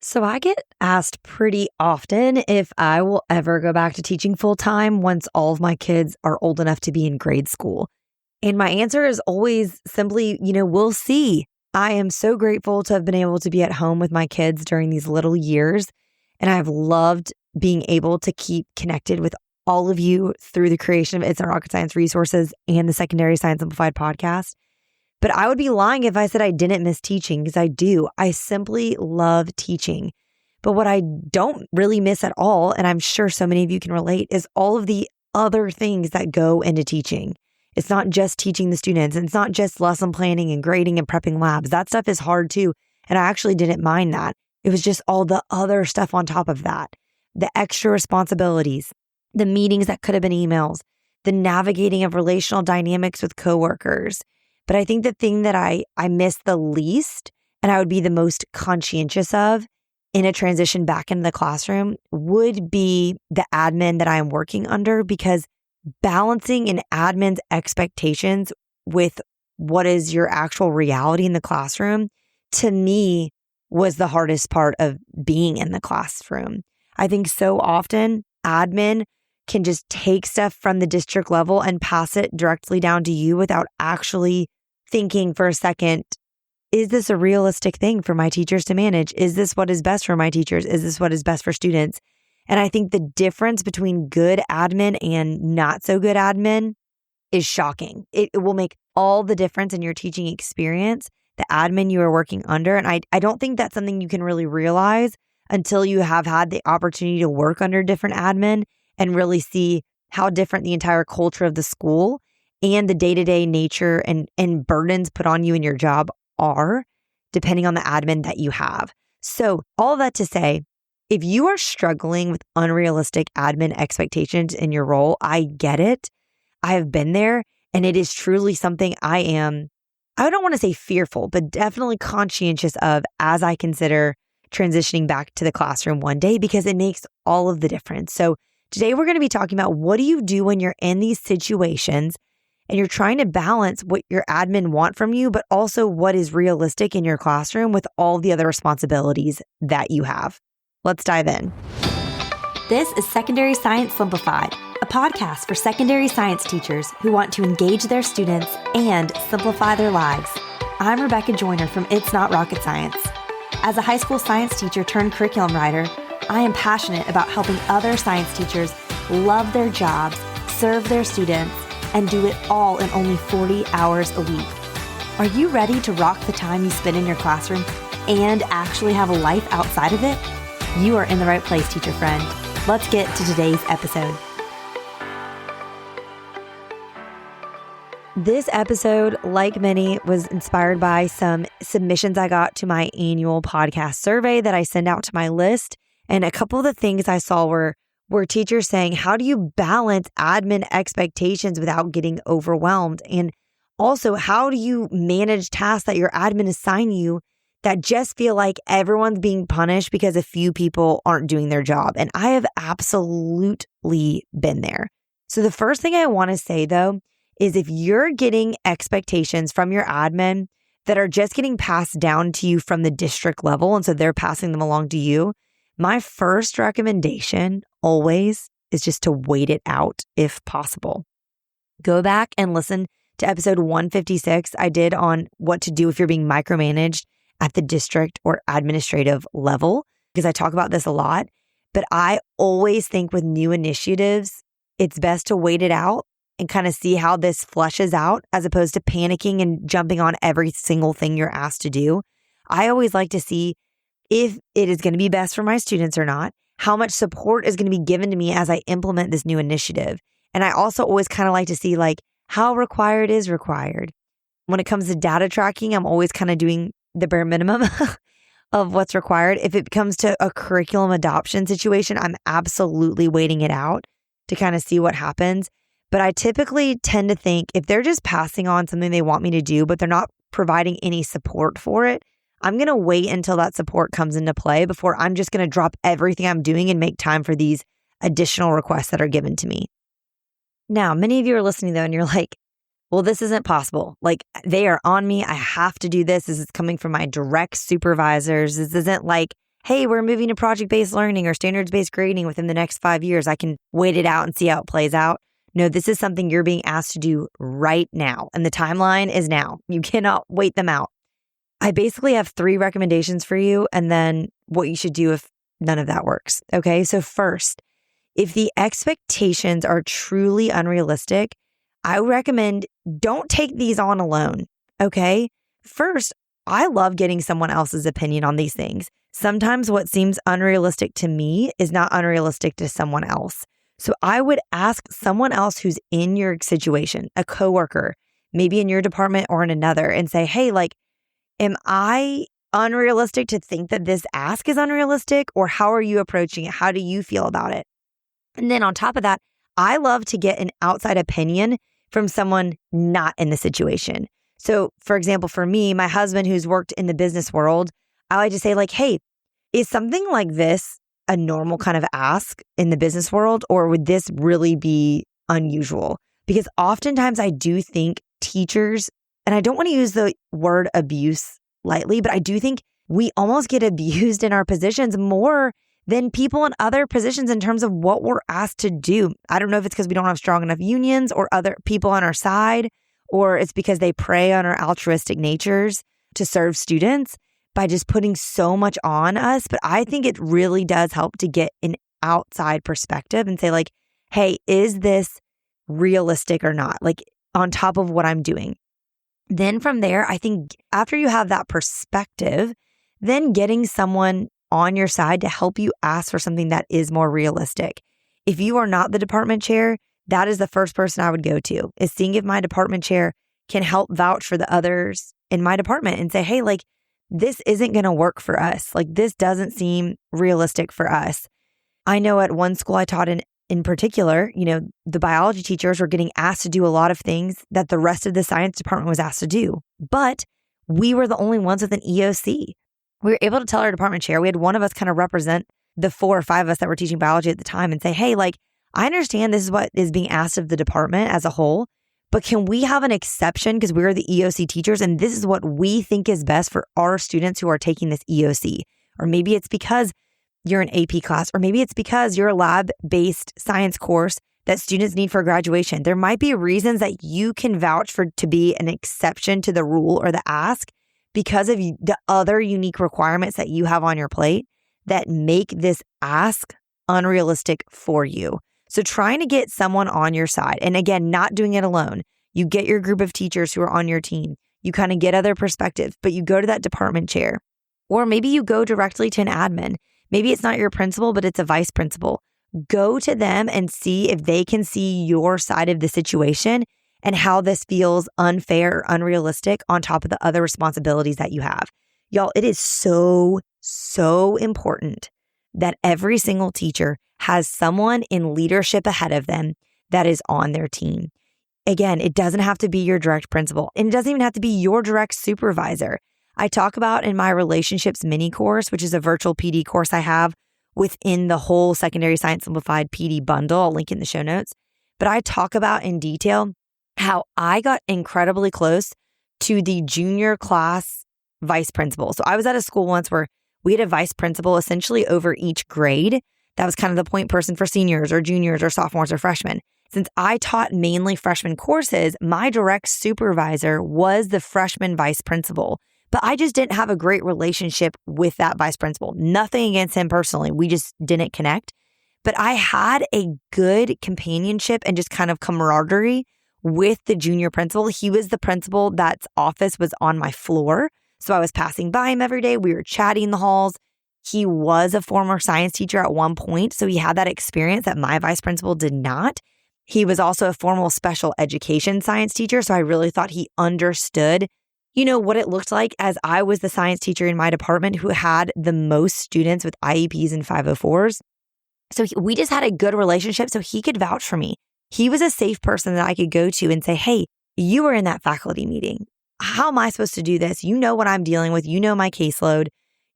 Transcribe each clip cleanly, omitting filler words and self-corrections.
So I get asked pretty often if I will ever go back to teaching full time once all of my kids are old enough to be in grade school. And my answer is always simply, we'll see. I am so grateful to have been able to be at home with my kids during these little years. And I've loved being able to keep connected with all of you through the creation of It's Not Rocket Science resources and the Secondary Science Simplified podcast. But I would be lying if I said I didn't miss teaching, because I do. I simply love teaching. But what I don't really miss at all, and I'm sure so many of you can relate, is all of the other things that go into teaching. It's not just teaching the students. It's not just lesson planning and grading and prepping labs. That stuff is hard too. And I actually didn't mind that. It was just all the other stuff on top of that. The extra responsibilities, the meetings that could have been emails, the navigating of relational dynamics with coworkers. But I think the thing that I miss the least, and I would be the most conscientious of in a transition back into the classroom, would be the admin that I am working under, because balancing an admin's expectations with what is your actual reality in the classroom, to me, was the hardest part of being in the classroom. I think so often admin can just take stuff from the district level and pass it directly down to you without actually thinking for a second, is this a realistic thing for my teachers to manage? Is this what is best for my teachers? Is this what is best for students? And I think the difference between good admin and not so good admin is shocking. It will make all the difference in your teaching experience, the admin you are working under. And I don't think that's something you can really realize until you have had the opportunity to work under different admin and really see how different the entire culture of the school and the day-to-day nature and burdens put on you in your job are, depending on the admin that you have. So all that to say, if you are struggling with unrealistic admin expectations in your role, I get it. I have been there, and it is truly something I don't want to say fearful, but definitely conscientious of as I consider transitioning back to the classroom one day, because it makes all of the difference. So today we're going to be talking about, what do you do when you're in these situations and you're trying to balance what your admin want from you, but also what is realistic in your classroom with all the other responsibilities that you have. Let's dive in. This is Secondary Science Simplified, a podcast for secondary science teachers who want to engage their students and simplify their lives. I'm Rebecca Joyner from It's Not Rocket Science. As a high school science teacher turned curriculum writer, I am passionate about helping other science teachers love their jobs, serve their students, and do it all in only 40 hours a week. Are you ready to rock the time you spend in your classroom and actually have a life outside of it? You are in the right place, teacher friend. Let's get to today's episode. This episode, like many, was inspired by some submissions I got to my annual podcast survey that I send out to my list. And a couple of the things I saw were teachers saying, how do you balance admin expectations without getting overwhelmed? And also, how do you manage tasks that your admin assign you that just feel like everyone's being punished because a few people aren't doing their job? And I have absolutely been there. So the first thing I want to say, though, is if you're getting expectations from your admin that are just getting passed down to you from the district level, and so they're passing them along to you, my first recommendation always is just to wait it out if possible. Go back and listen to episode 156 I did on what to do if you're being micromanaged at the district or administrative level, because I talk about this a lot. But I always think with new initiatives, it's best to wait it out and kind of see how this flushes out, as opposed to panicking and jumping on every single thing you're asked to do. I always like to see if it is going to be best for my students or not, how much support is going to be given to me as I implement this new initiative. And I also always kind of like to see how required is required. When it comes to data tracking, I'm always kind of doing the bare minimum of what's required. If it comes to a curriculum adoption situation, I'm absolutely waiting it out to kind of see what happens. But I typically tend to think if they're just passing on something they want me to do, but they're not providing any support for it, I'm going to wait until that support comes into play before I'm just going to drop everything I'm doing and make time for these additional requests that are given to me. Now, many of you are listening though, and you're like, well, this isn't possible. They are on me. I have to do this. This is coming from my direct supervisors. This isn't like hey, we're moving to project-based learning or standards-based grading within the next 5 years. I can wait it out and see how it plays out. No, this is something you're being asked to do right now. And the timeline is now. You cannot wait them out. I basically have 3 recommendations for you and then what you should do if none of that works. Okay. So first, if the expectations are truly unrealistic, I recommend don't take these on alone. Okay. First, I love getting someone else's opinion on these things. Sometimes what seems unrealistic to me is not unrealistic to someone else. So I would ask someone else who's in your situation, a coworker, maybe in your department or in another, and say, hey, like, am I unrealistic to think that this ask is unrealistic? Or how are you approaching it? How do you feel about it? And then on top of that, I love to get an outside opinion from someone not in the situation. So for example, for me, my husband who's worked in the business world, I like to say like, hey, is something like this a normal kind of ask in the business world, or would this really be unusual? Because oftentimes I do think teachers, and I don't want to use the word abuse lightly, but I do think we almost get abused in our positions more than people in other positions in terms of what we're asked to do. I don't know if it's because we don't have strong enough unions or other people on our side, or it's because they prey on our altruistic natures to serve students by just putting so much on us. But I think it really does help to get an outside perspective and say like, hey, is this realistic or not? Like on top of what I'm doing. Then from there, I think after you have that perspective, then getting someone on your side to help you ask for something that is more realistic. If you are not the department chair, that is the first person I would go to, is seeing if my department chair can help vouch for the others in my department and say, hey, like, this isn't going to work for us. Like, this doesn't seem realistic for us. I know at one school I taught in particular, the biology teachers were getting asked to do a lot of things that the rest of the science department was asked to do. But we were the only ones with an EOC. We were able to tell our department chair, we had one of us kind of represent the 4 or 5 of us that were teaching biology at the time and say, hey, like, I understand this is what is being asked of the department as a whole, but can we have an exception because we're the EOC teachers and this is what we think is best for our students who are taking this EOC? Or maybe it's because you're an AP class, or maybe it's because you're a lab-based science course that students need for graduation. There might be reasons that you can vouch for to be an exception to the rule or the ask because of the other unique requirements that you have on your plate that make this ask unrealistic for you. So trying to get someone on your side, and again, not doing it alone. You get your group of teachers who are on your team. You kind of get other perspectives, but you go to that department chair, or maybe you go directly to an admin. Maybe it's not your principal, but it's a vice principal. Go to them and see if they can see your side of the situation and how this feels unfair or unrealistic on top of the other responsibilities that you have. Y'all, it is so important that every single teacher has someone in leadership ahead of them that is on their team. Again, it doesn't have to be your direct principal, and it doesn't even have to be your direct supervisor. I talk about in my relationships mini course, which is a virtual PD course I have within the whole Secondary Science Simplified PD bundle. I'll link in the show notes. But I talk about in detail how I got incredibly close to the junior class vice principal. So I was at a school once where we had a vice principal essentially over each grade. That was kind of the point person for seniors or juniors or sophomores or freshmen. Since I taught mainly freshman courses, my direct supervisor was the freshman vice principal. But I just didn't have a great relationship with that vice principal. Nothing against him personally. We just didn't connect. But I had a good companionship and just kind of camaraderie with the junior principal. He was the principal that's office was on my floor. So I was passing by him every day. We were chatting in the halls. He was a former science teacher at one point. So he had that experience that my vice principal did not. He was also a formal special education science teacher. So I really thought he understood what it looked like as I was the science teacher in my department who had the most students with IEPs and 504s. So we just had a good relationship so he could vouch for me. He was a safe person that I could go to and say, hey, you were in that faculty meeting. How am I supposed to do this? You know what I'm dealing with. You know my caseload.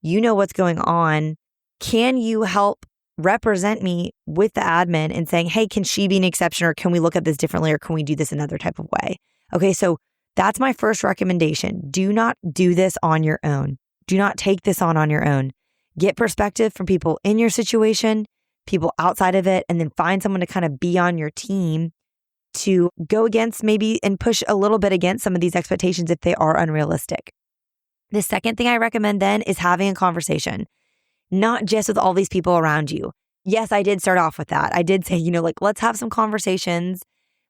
You know what's going on. Can you help represent me with the admin and saying, hey, can she be an exception, or can we look at this differently, or can we do this another type of way? Okay, so that's my first recommendation. Do not do this on your own. Do not take this on your own. get perspective from people in your situation, people outside of it, and then find someone to kind of be on your team to go against maybe and push a little bit against some of these expectations if they are unrealistic. The second thing I recommend then is having a conversation, not just with all these people around you. Yes, I did start off with that. I did say, let's have some conversations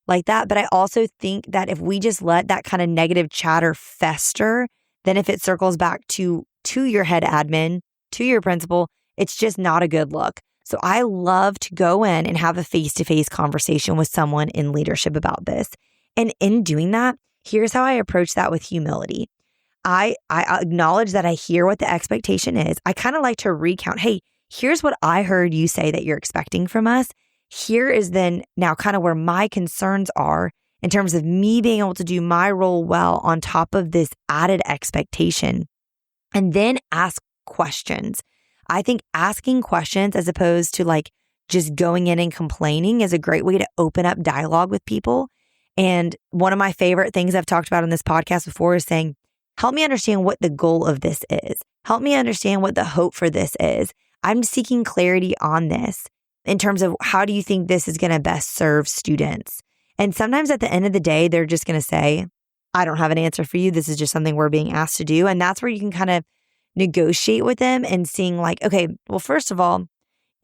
like that. But I also think that if we just let that kind of negative chatter fester, then if it circles back to your head admin, to your principal, it's just not a good look. So I love to go in and have a face-to-face conversation with someone in leadership about this. And in doing that, here's how I approach that with humility. I acknowledge that I hear what the expectation is. I kind of like to recount, hey, here's what I heard you say that you're expecting from us. Here is then now kind of where my concerns are in terms of me being able to do my role well on top of this added expectation. And then ask questions. I think asking questions as opposed to just going in and complaining is a great way to open up dialogue with people. And one of my favorite things I've talked about on this podcast before is saying, help me understand what the goal of this is. Help me understand what the hope for this is. I'm seeking clarity on this in terms of how do you think this is going to best serve students? And sometimes at the end of the day, they're just going to say, I don't have an answer for you. This is just something we're being asked to do. And that's where you can kind of negotiate with them and seeing okay, well, first of all,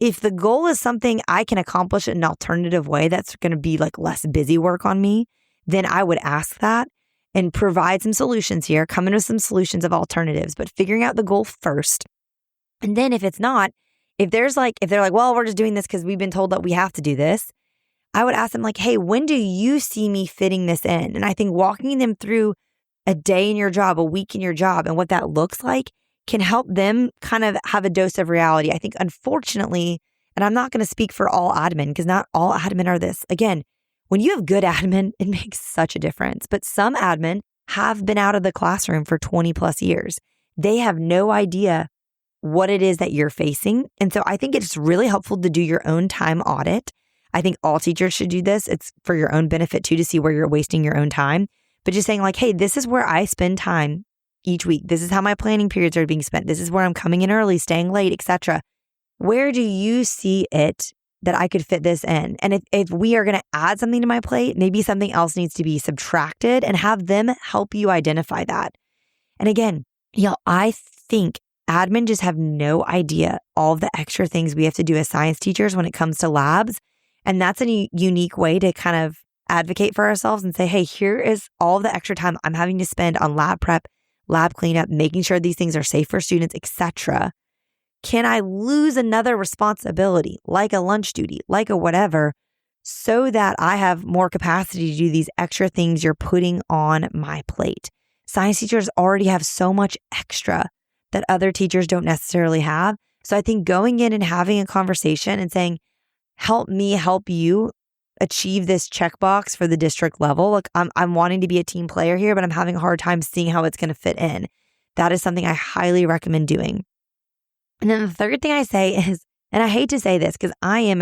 if the goal is something I can accomplish in an alternative way that's going to be less busy work on me, then I would ask that and provide some solutions here, come in with some solutions of alternatives, but figuring out the goal first. And then if it's not, if they're well, we're just doing this because we've been told that we have to do this, I would ask them hey, when do you see me fitting this in? And I think walking them through a day in your job, a week in your job, and what that looks like can help them kind of have a dose of reality. I think, unfortunately, and I'm not going to speak for all admin because not all admin are this. Again, when you have good admin, it makes such a difference. But some admin have been out of the classroom for 20 plus years. They have no idea what it is that you're facing. And so I think it's really helpful to do your own time audit. I think all teachers should do this. It's for your own benefit too, to see where you're wasting your own time. But just saying hey, this is where I spend time each week. This is how my planning periods are being spent. This is where I'm coming in early, staying late, etc. Where do you see it that I could fit this in? And if we are going to add something to my plate, maybe something else needs to be subtracted, and have them help you identify that. And again, I think admin just have no idea all of the extra things we have to do as science teachers when it comes to labs. And that's a unique way to kind of advocate for ourselves and say, hey, here is all the extra time I'm having to spend on lab prep, lab cleanup, making sure these things are safe for students, etc. Can I lose another responsibility, like a lunch duty, like a whatever, so that I have more capacity to do these extra things you're putting on my plate? Science teachers already have so much extra that other teachers don't necessarily have. So I think going in and having a conversation and saying, help me help you achieve this checkbox for the district level. I'm wanting to be a team player here, but I'm having a hard time seeing how it's going to fit in. That is something I highly recommend doing. And then the third thing I say is, and I hate to say this because I am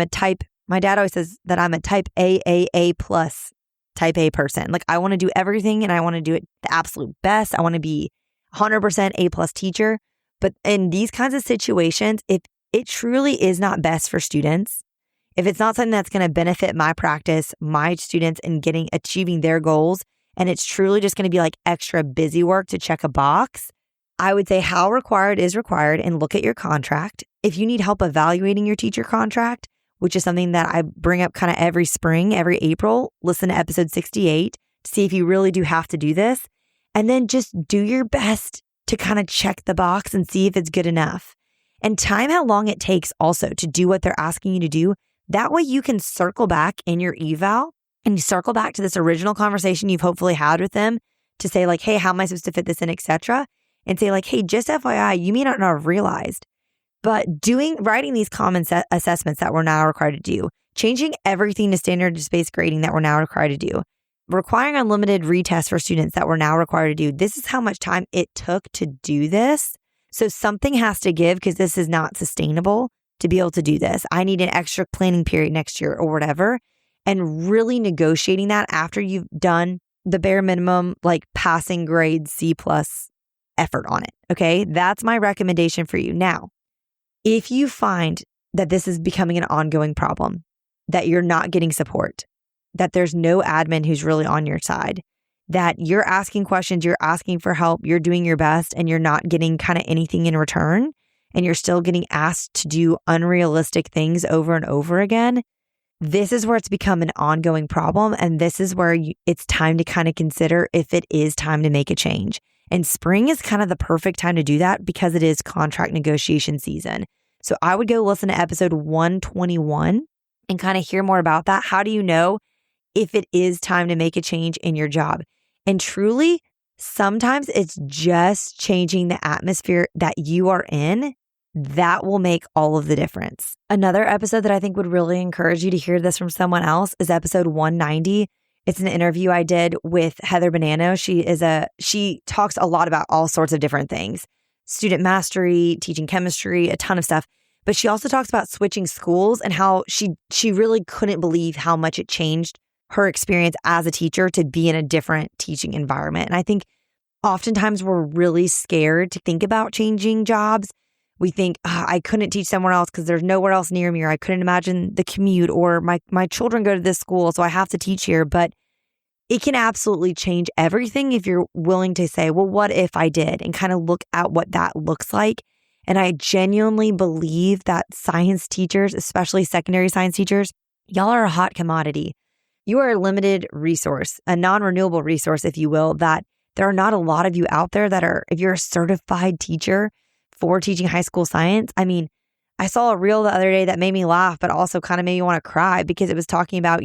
my dad always says that I'm a type A plus type A person. I want to do everything and I want to do it the absolute best. I want to be 100% A plus teacher. But in these kinds of situations, if it truly is not best for students, if it's not something that's going to benefit my practice, my students, and achieving their goals, and it's truly just going to be extra busy work to check a box, I would say how required is required and look at your contract. If you need help evaluating your teacher contract, which is something that I bring up kind of every spring, every April, listen to episode 68 to see if you really do have to do this. And then just do your best to kind of check the box and see if it's good enough. And time how long it takes also to do what they're asking you to do. That way you can circle back in your eval and you circle back to this original conversation you've hopefully had with them to say hey, how am I supposed to fit this in, etc. And say hey, just FYI, you may not have realized, but writing these common assessments that we're now required to do, changing everything to standards-based grading that we're now required to do, requiring unlimited retests for students that we're now required to do. This is how much time it took to do this. So something has to give because this is not sustainable to be able to do this. I need an extra planning period next year or whatever. And really negotiating that after you've done the bare minimum, passing grade C plus effort on it. Okay. That's my recommendation for you. Now, If you find that this is becoming an ongoing problem, that you're not getting support, that there's no admin who's really on your side, that you're asking questions, you're asking for help, you're doing your best, and you're not getting kind of anything in return, and you're still getting asked to do unrealistic things over and over again, this is where it's become an ongoing problem. And this is where it's time to kind of consider if it is time to make a change. And spring is kind of the perfect time to do that because it is contract negotiation season. So I would go listen to episode 121 and kind of hear more about that. How do you know if it is time to make a change in your job? And truly, sometimes it's just changing the atmosphere that you are in that will make all of the difference. Another episode that I think would really encourage you to hear this from someone else is episode 190. It's an interview I did with Heather Bonanno. She talks a lot about all sorts of different things, student mastery, teaching chemistry, a ton of stuff. But she also talks about switching schools and how she really couldn't believe how much it changed her experience as a teacher to be in a different teaching environment. And I think oftentimes we're really scared to think about changing jobs. We think, I couldn't teach somewhere else because there's nowhere else near me, or I couldn't imagine the commute, or my children go to this school, so I have to teach here. But it can absolutely change everything if you're willing to say, well, what if I did? And kind of look at what that looks like. And I genuinely believe that science teachers, especially secondary science teachers, y'all are a hot commodity. You are a limited resource, a non-renewable resource, if you will, that there are not a lot of you out there that are, if you're a certified teacher for teaching high school science. I mean, I saw a reel the other day that made me laugh, but also kind of made me want to cry because it was talking about,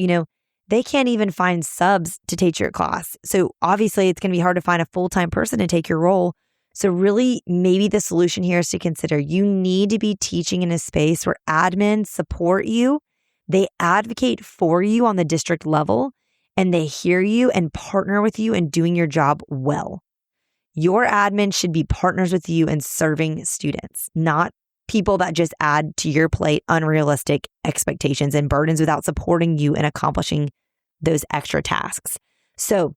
they can't even find subs to teach your class. So obviously it's going to be hard to find a full-time person to take your role. So really, maybe the solution here is to consider you need to be teaching in a space where admins support you, they advocate for you on the district level, and they hear you and partner with you in doing your job well. Your admin should be partners with you in serving students, not people that just add to your plate unrealistic expectations and burdens without supporting you in accomplishing those extra tasks. So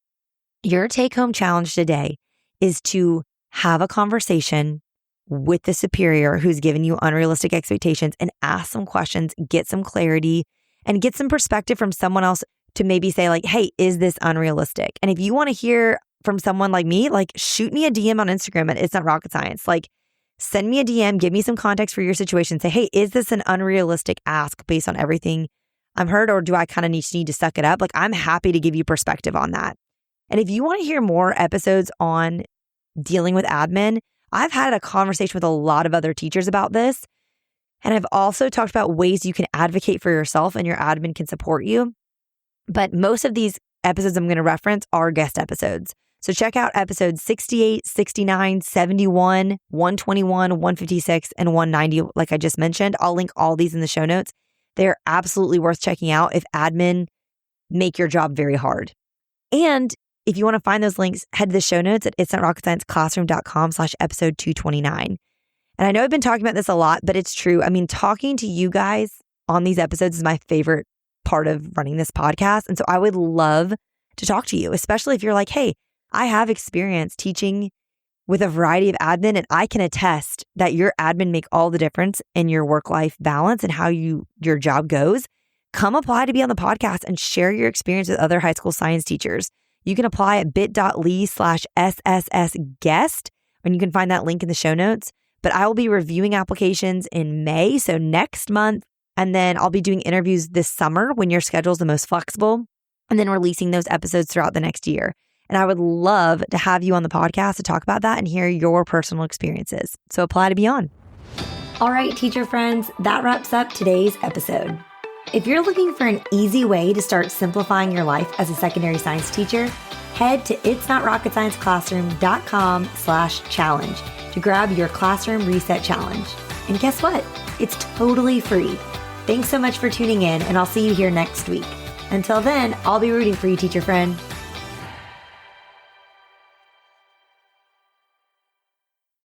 your take-home challenge today is to have a conversation with the superior who's given you unrealistic expectations and ask some questions, get some clarity, and get some perspective from someone else to maybe say like, hey, is this unrealistic? And if you want to hear from someone like me, like shoot me a DM on Instagram at It's Not Rocket Science. Like send me a DM, give me some context for your situation. Say, hey, is this an unrealistic ask based on everything I'm heard, or do I kind of need to suck it up? Like I'm happy to give you perspective on that. And if you want to hear more episodes on dealing with admin, I've had a conversation with a lot of other teachers about this. And I've also talked about ways you can advocate for yourself and your admin can support you. But most of these episodes I'm going to reference are guest episodes. So check out episodes 68, 69, 71, 121, 156, and 190, like I just mentioned. I'll link all these in the show notes. They're absolutely worth checking out if admin make your job very hard. And if you want to find those links, head to the show notes at itsnotrocketscienceclassroom.com/episode 229. And I know I've been talking about this a lot, but it's true. I mean, talking to you guys on these episodes is my favorite part of running this podcast. And so I would love to talk to you, especially if you're like, hey, I have experience teaching with a variety of admin, and I can attest that your admin make all the difference in your work-life balance and how your job goes. Come apply to be on the podcast and share your experience with other high school science teachers. You can apply at bit.ly/SSSguest, and you can find that link in the show notes. But I will be reviewing applications in May, so next month, and then I'll be doing interviews this summer when your schedule is the most flexible, and then releasing those episodes throughout the next year. And I would love to have you on the podcast to talk about that and hear your personal experiences. So apply to be on. All right, teacher friends, that wraps up today's episode. If you're looking for an easy way to start simplifying your life as a secondary science teacher, head to itsnotrocketscienceclassroom.com/challenge to grab your classroom reset challenge. And guess what? It's totally free. Thanks so much for tuning in, and I'll see you here next week. Until then, I'll be rooting for you, teacher friend.